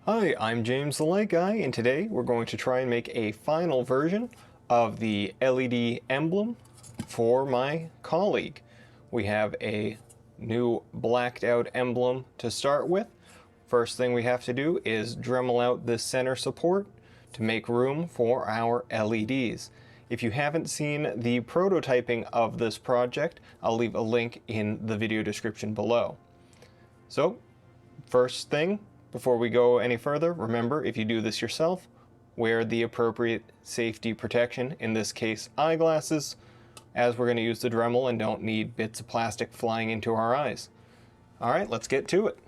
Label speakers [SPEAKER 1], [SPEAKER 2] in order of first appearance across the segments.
[SPEAKER 1] Hi, I'm James the Light Guy, and today we're going to try and make a final version of the LED emblem for my colleague. We have a new blacked out emblem to start with. First thing we have to do is Dremel out this center support to make room for our LEDs. If you haven't seen the prototyping of this project, I'll leave a link in the video description below. So, first thing, before we go any further, remember, if you do this yourself, wear the appropriate safety protection, in this case eyeglasses, as we're going to use the Dremel and don't need bits of plastic flying into our eyes. Alright, let's get to it.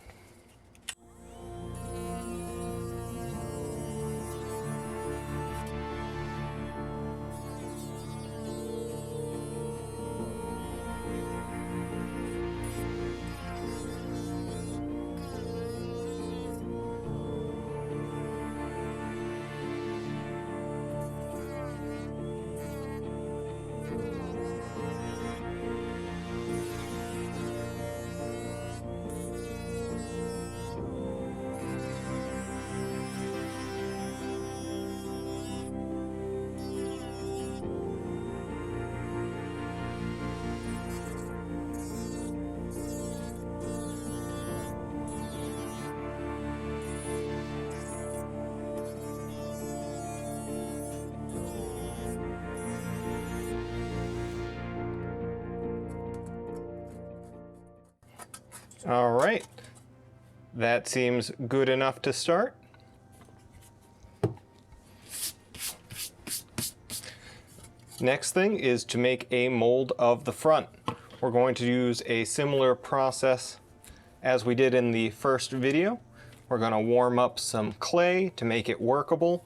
[SPEAKER 1] Alright, that seems good enough to start. Next thing is to make a mold of the front. We're going to use a similar process as we did in the first video. We're going to warm up some clay to make it workable,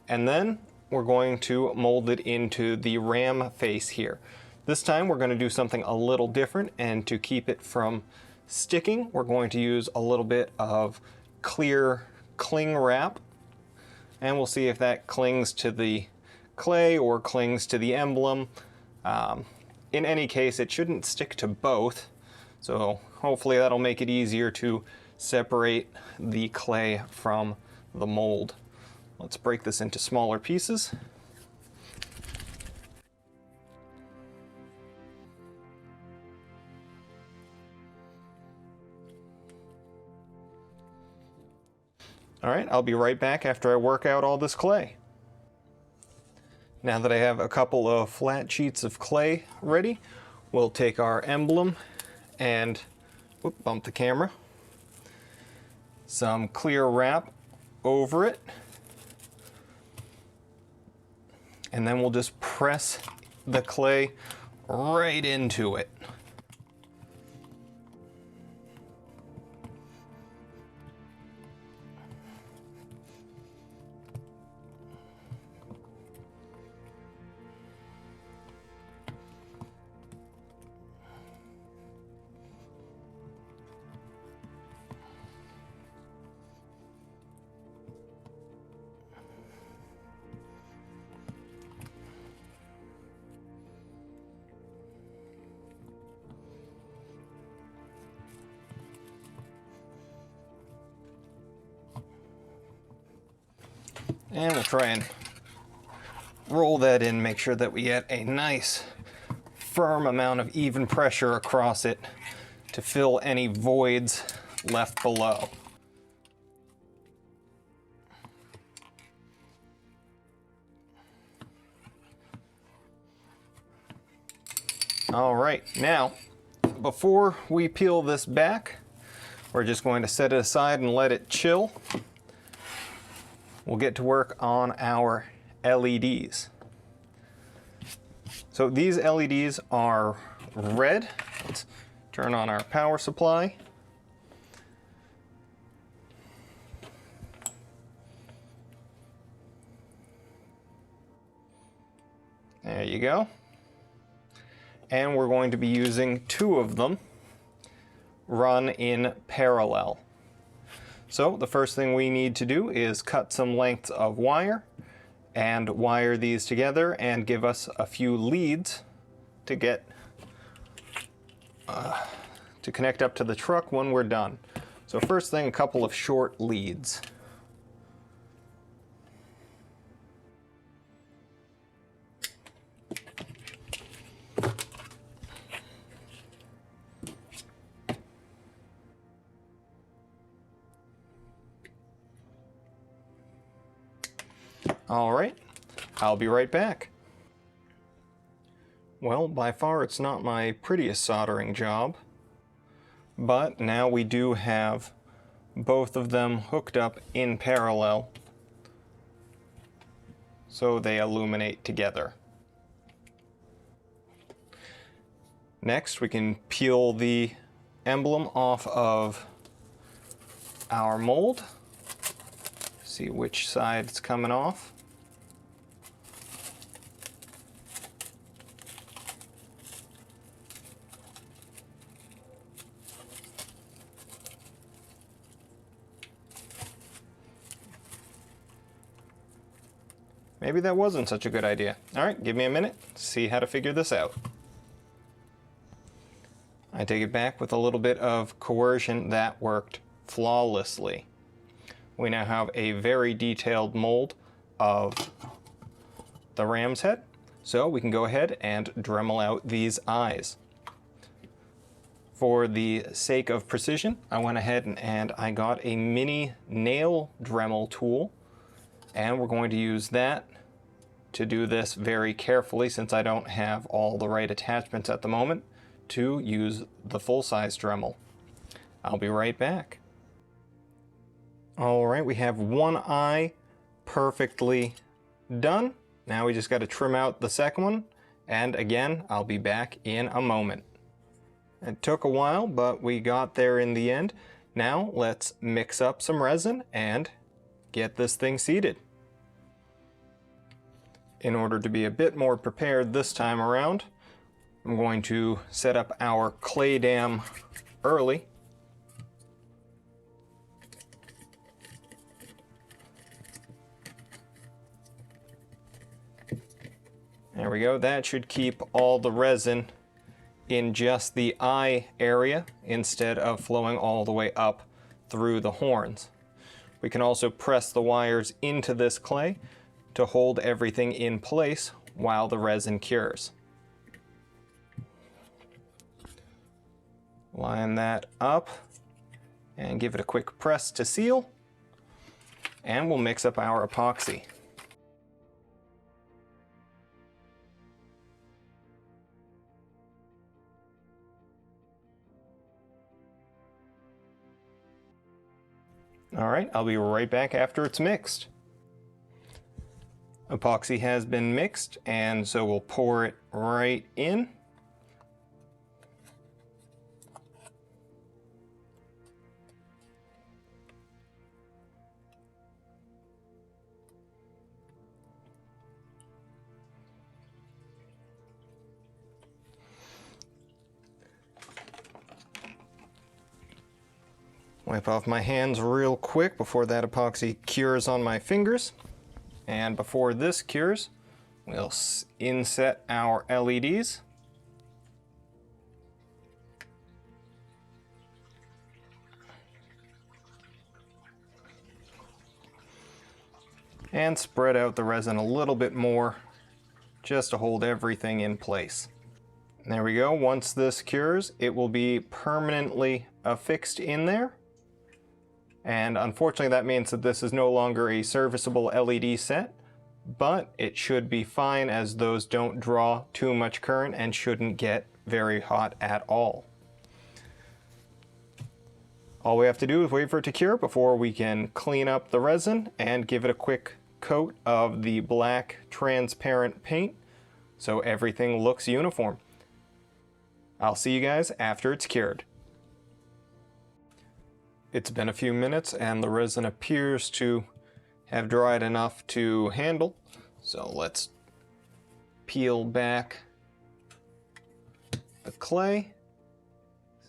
[SPEAKER 1] and then we're going to mold it into the ram face here. This time we're going to do something a little different, and to keep it from sticking, we're going to use a little bit of clear cling wrap, and we'll see if that clings to the clay or clings to the emblem. In any case, it shouldn't stick to both, so hopefully that'll make it easier to separate the clay from the mold. Let's break this into smaller pieces. Alright, I'll be right back after I work out all this clay. Now that I have a couple of flat sheets of clay ready, we'll take our emblem and bump the camera. Some clear wrap over it. And then we'll just press the clay right into it. And we'll try and roll that in, make sure that we get a nice firm amount of even pressure across it to fill any voids left below. All right, now before we peel this back, we're just going to set it aside and let it chill. We'll get to work on our LEDs. So these LEDs are red. Let's turn on our power supply. There you go. And we're going to be using two of them run in parallel. So the first thing we need to do is cut some lengths of wire and wire these together and give us a few leads to get to connect up to the truck when we're done. So first thing, a couple of short leads. All right, I'll be right back. Well, by far it's not my prettiest soldering job, but now we do have both of them hooked up in parallel so they illuminate together. Next, we can peel the emblem off of our mold, see which side it's coming off. Maybe that wasn't such a good idea. All right, give me a minute to see how to figure this out. I take it back with a little bit of coercion. That worked flawlessly. We now have a very detailed mold of the ram's head, so we can go ahead and Dremel out these eyes. For the sake of precision, I went ahead and I got a mini nail Dremel tool, and we're going to use that to do this very carefully, since I don't have all the right attachments at the moment to use the full-size Dremel. I'll be right back. All right, we have one eye perfectly done. Now we just got to trim out the second one, and again, I'll be back in a moment. It took a while, but we got there in the end. Now let's mix up some resin and get this thing seated. In order to be a bit more prepared this time around, I'm going to set up our clay dam early. There we go. That should keep all the resin in just the eye area instead of flowing all the way up through the horns. We can also press the wires into this clay to hold everything in place while the resin cures. Line that up and give it a quick press to seal, and we'll mix up our epoxy. All right, I'll be right back after it's mixed. Epoxy has been mixed, and so we'll pour it right in. Wipe off my hands real quick before that epoxy cures on my fingers. And before this cures, we'll inset our LEDs. And spread out the resin a little bit more just to hold everything in place. There we go. Once this cures, it will be permanently affixed in there. And unfortunately, that means that this is no longer a serviceable LED set, but it should be fine, as those don't draw too much current and shouldn't get very hot at all. All we have to do is wait for it to cure before we can clean up the resin and give it a quick coat of the black transparent paint so everything looks uniform. I'll see you guys after it's cured. It's been a few minutes and the resin appears to have dried enough to handle. So let's peel back the clay.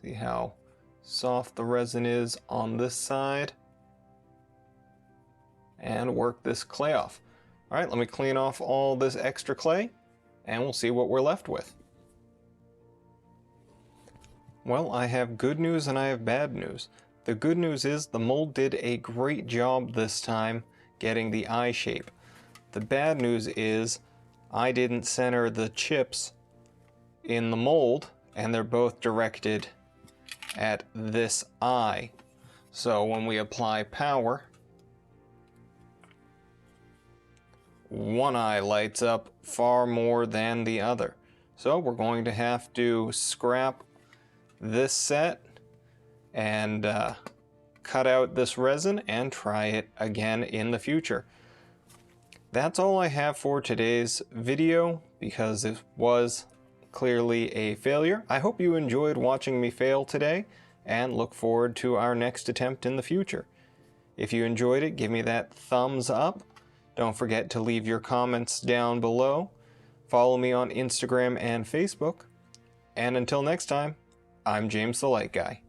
[SPEAKER 1] See how soft the resin is on this side. And work this clay off. All right, let me clean off all this extra clay and we'll see what we're left with. Well, I have good news and I have bad news. The good news is the mold did a great job this time getting the eye shape. The bad news is I didn't center the chips in the mold, and they're both directed at this eye. So when we apply power, one eye lights up far more than the other. So we're going to have to scrap this set and cut out this resin and try it again in the future. That's all I have for today's video because it was clearly a failure. I hope you enjoyed watching me fail today and look forward to our next attempt in the future. If you enjoyed it, give me that thumbs up. Don't forget to leave your comments down below. Follow me on Instagram and Facebook. And until next time, I'm James the Light Guy.